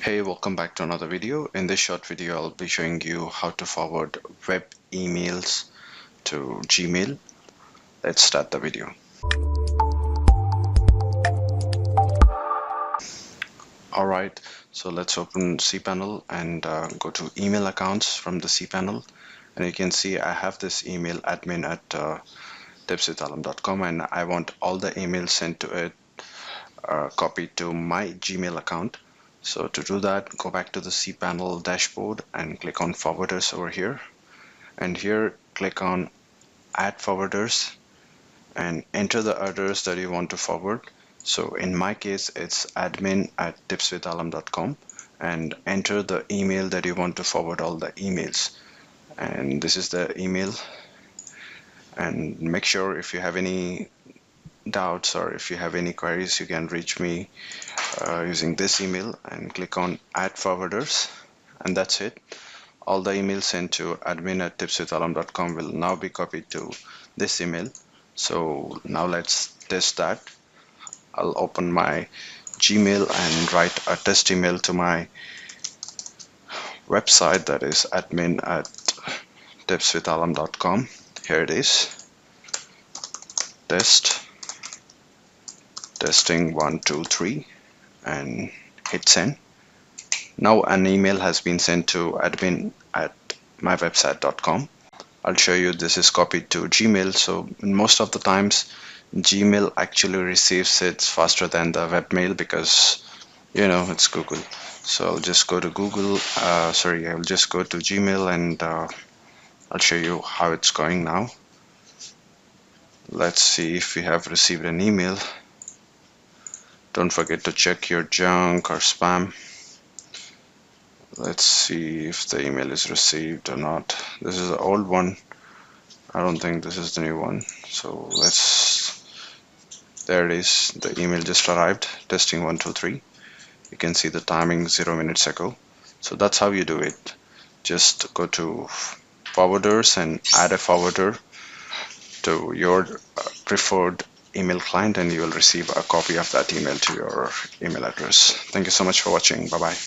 Hey, welcome back to another video. In this short video, I'll be showing you how to forward web emails to Gmail. Let's start the video. Alright, so let's open Cpanel and go to email accounts from the Cpanel. And you can see I have this email admin@tipswithalam.com, and I want all the emails sent to it copied to my Gmail account. So to do that, go back to the Cpanel dashboard and click on forwarders over here. And here click on add forwarders and enter the address that you want to forward. So in my case, it's admin@tipswithalam.com, and enter the email that you want to forward all the emails. And this is the email. And make sure if you have any doubts or if you have any queries, you can reach me using this email, and click on add forwarders, and that's it. All the emails sent to admin@tipswithalam.com will now be copied to this email. So now let's test that. I'll open my Gmail and write a test email to my website, that is admin@tipswithalam.com. Here it is. Testing 1 2 3, and hit send. Now an email has been sent to admin@mywebsite.com. I'll show you this is copied to Gmail. So most of the times Gmail actually receives it faster than the webmail because it's Google. So I'll just go to I'll just go to Gmail, and I'll show you how it's going now. Let's see if we have received an email. Don't forget to check your junk or spam. Let's see if the email is received or not. This is the old one. I don't think this is the new one. So there it is. The email just arrived. Testing 1 2 3. You can see the timing 0 minutes ago. So that's how you do it. Just go to forwarders and add a forwarder to your preferred email client, and you will receive a copy of that email to your email address. Thank you so much for watching. Bye bye.